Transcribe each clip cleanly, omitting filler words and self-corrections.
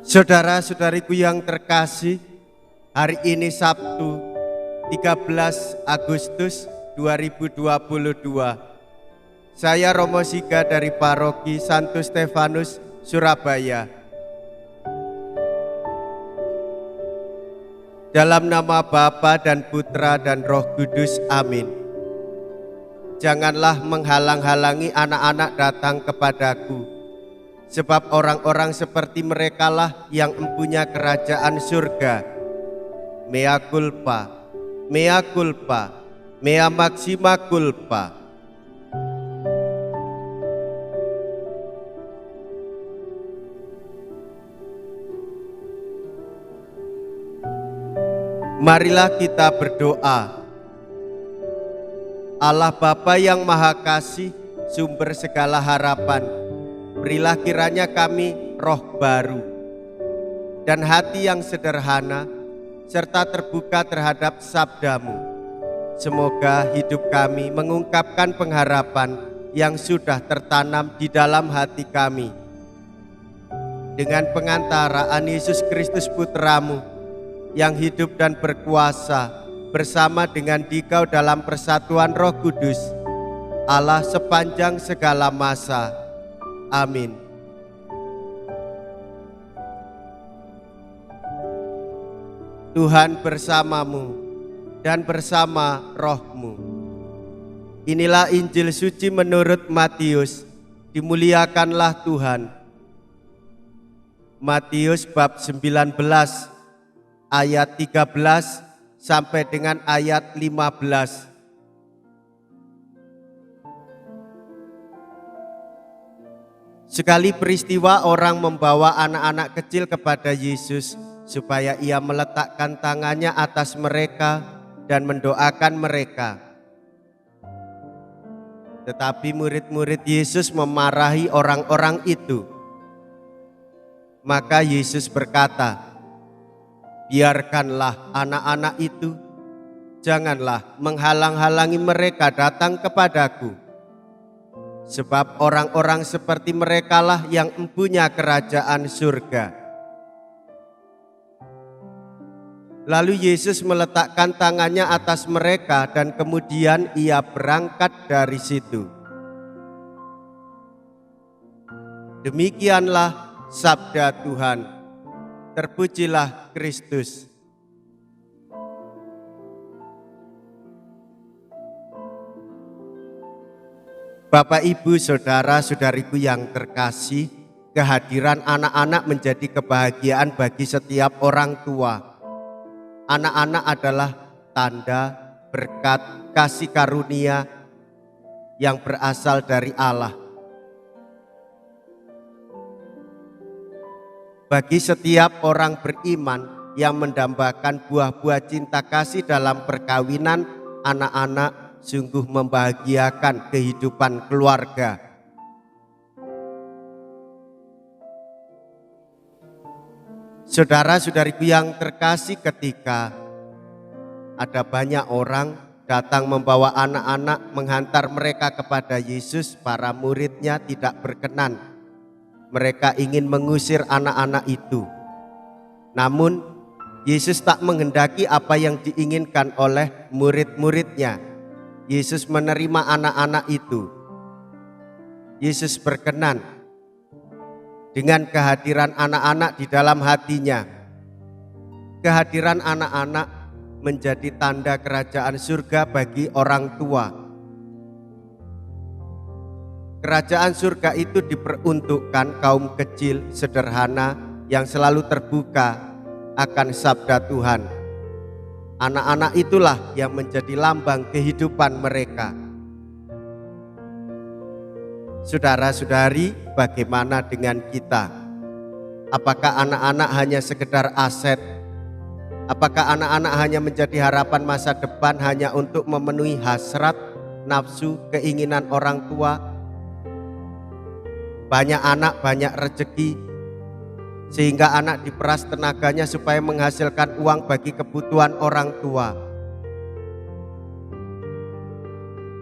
Saudara-saudariku yang terkasih, hari ini Sabtu 13 Agustus 2022. Saya Romo Siga dari Paroki Santo Stefanus, Surabaya. Dalam nama Bapa dan Putra dan Roh Kudus, amin. Janganlah menghalang-halangi anak-anak datang kepadaku, sebab orang-orang seperti merekalah yang mempunyai kerajaan surga. Mea culpa, mea culpa, mea maxima culpa. Marilah kita berdoa. Allah Bapa yang Maha Kasih, sumber segala harapan, berilah kiranya kami roh baru dan hati yang sederhana serta terbuka terhadap sabda-Mu. Semoga hidup kami mengungkapkan pengharapan yang sudah tertanam di dalam hati kami. Dengan pengantaraan Yesus Kristus Putra-Mu yang hidup dan berkuasa bersama dengan Dikau dalam persatuan Roh Kudus, Allah sepanjang segala masa. Amin. Tuhan bersamamu dan bersama rohmu. Inilah Injil suci menurut Matius. Dimuliakanlah Tuhan. Matius bab 19 ayat 13 sampai dengan ayat 15. Sekali peristiwa orang membawa anak-anak kecil kepada Yesus supaya ia meletakkan tangannya atas mereka dan mendoakan mereka. Tetapi murid-murid Yesus memarahi orang-orang itu. Maka Yesus berkata, "Biarkanlah anak-anak itu, janganlah menghalang-halangi mereka datang kepadaku. Sebab orang-orang seperti merekalah yang mempunyai kerajaan surga." Lalu Yesus meletakkan tangannya atas mereka dan kemudian ia berangkat dari situ. Demikianlah sabda Tuhan. Terpujilah Kristus. Bapak, Ibu, saudara-saudariku yang terkasih, kehadiran anak-anak menjadi kebahagiaan bagi setiap orang tua. Anak-anak adalah tanda berkat kasih karunia yang berasal dari Allah. Bagi setiap orang beriman yang mendambakan buah-buah cinta kasih dalam perkawinan, anak-anak sungguh membahagiakan kehidupan keluarga. Saudara-saudariku yang terkasih, ketika ada banyak orang datang membawa anak-anak menghantar mereka kepada Yesus, para muridnya tidak berkenan. Mereka ingin mengusir anak-anak itu. Namun Yesus tak menghendaki apa yang diinginkan oleh murid-muridnya. Yesus menerima anak-anak itu. Yesus berkenan dengan kehadiran anak-anak di dalam hatinya. Kehadiran anak-anak menjadi tanda kerajaan surga bagi orang tua. Kerajaan surga itu diperuntukkan kaum kecil sederhana yang selalu terbuka akan sabda Tuhan. Anak-anak itulah yang menjadi lambang kehidupan mereka. Saudara-saudari, bagaimana dengan kita? Apakah anak-anak hanya sekedar aset? Apakah anak-anak hanya menjadi harapan masa depan hanya untuk memenuhi hasrat, nafsu, keinginan orang tua? Banyak anak, banyak rezeki, sehingga anak diperas tenaganya supaya menghasilkan uang bagi kebutuhan orang tua.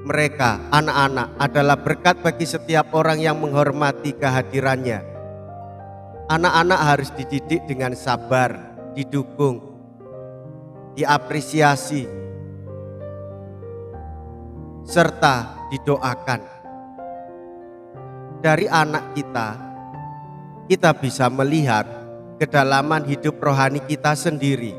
Mereka, anak-anak, adalah berkat bagi setiap orang yang menghormati kehadirannya. Anak-anak harus dididik dengan sabar, didukung, diapresiasi, serta didoakan. Dari anak kita bisa melihat kedalaman hidup rohani kita sendiri.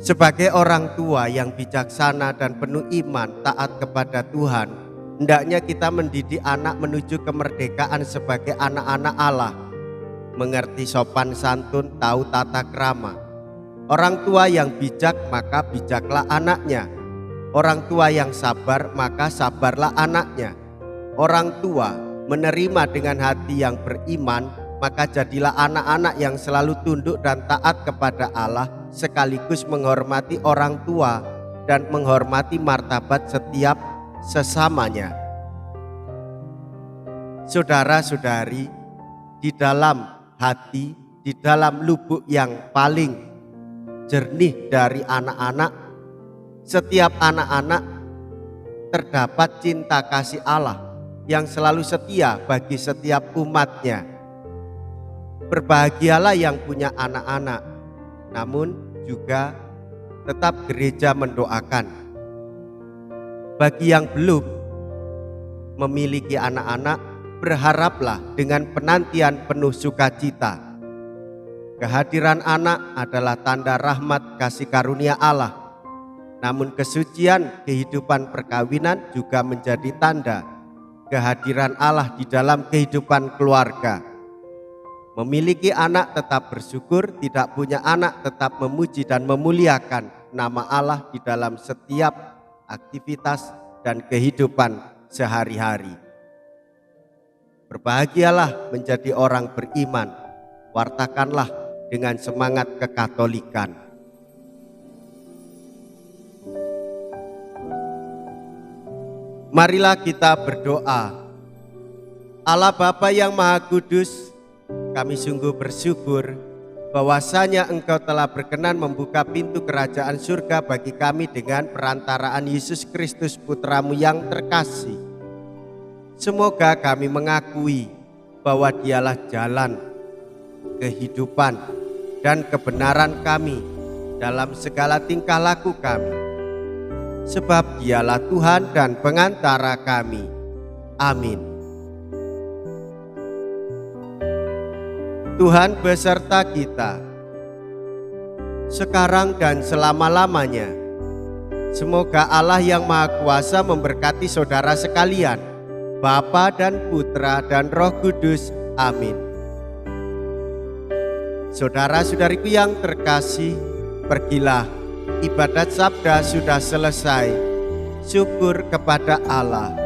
Sebagai orang tua yang bijaksana dan penuh iman taat kepada Tuhan, hendaknya kita mendidik anak menuju kemerdekaan sebagai anak-anak Allah, mengerti sopan santun, tahu tata krama. Orang tua yang bijak, maka bijaklah anaknya. Orang tua yang sabar, maka sabarlah anaknya. Orang tua menerima dengan hati yang beriman, maka jadilah anak-anak yang selalu tunduk dan taat kepada Allah, sekaligus menghormati orang tua dan menghormati martabat setiap sesamanya. Saudara-saudari, di dalam hati, di dalam lubuk yang paling jernih dari anak-anak, setiap anak-anak terdapat cinta kasih Allah yang selalu setia bagi setiap umatnya. Berbahagialah yang punya anak-anak, namun juga tetap gereja mendoakan. Bagi yang belum memiliki anak-anak, berharaplah dengan penantian penuh sukacita. Kehadiran anak adalah tanda rahmat kasih karunia Allah. Namun kesucian kehidupan perkawinan juga menjadi tanda kehadiran Allah di dalam kehidupan keluarga. Memiliki anak tetap bersyukur, tidak punya anak tetap memuji dan memuliakan nama Allah di dalam setiap aktivitas dan kehidupan sehari-hari. Berbahagialah menjadi orang beriman, wartakanlah dengan semangat kekatolikan. Marilah kita berdoa. Allah Bapa yang Maha Kudus, kami sungguh bersyukur bahwasanya Engkau telah berkenan membuka pintu kerajaan surga bagi kami dengan perantaraan Yesus Kristus Putra-Mu yang terkasih. Semoga kami mengakui bahwa Dialah jalan, kehidupan, dan kebenaran kami dalam segala tingkah laku kami. Sebab Dialah Tuhan dan pengantara kami. Amin. Tuhan beserta kita, sekarang dan selama-lamanya. Semoga Allah yang Maha Kuasa memberkati saudara sekalian, Bapa dan Putra dan Roh Kudus. Amin. Saudara-saudariku yang terkasih, pergilah. Ibadat sabda sudah selesai. Syukur kepada Allah.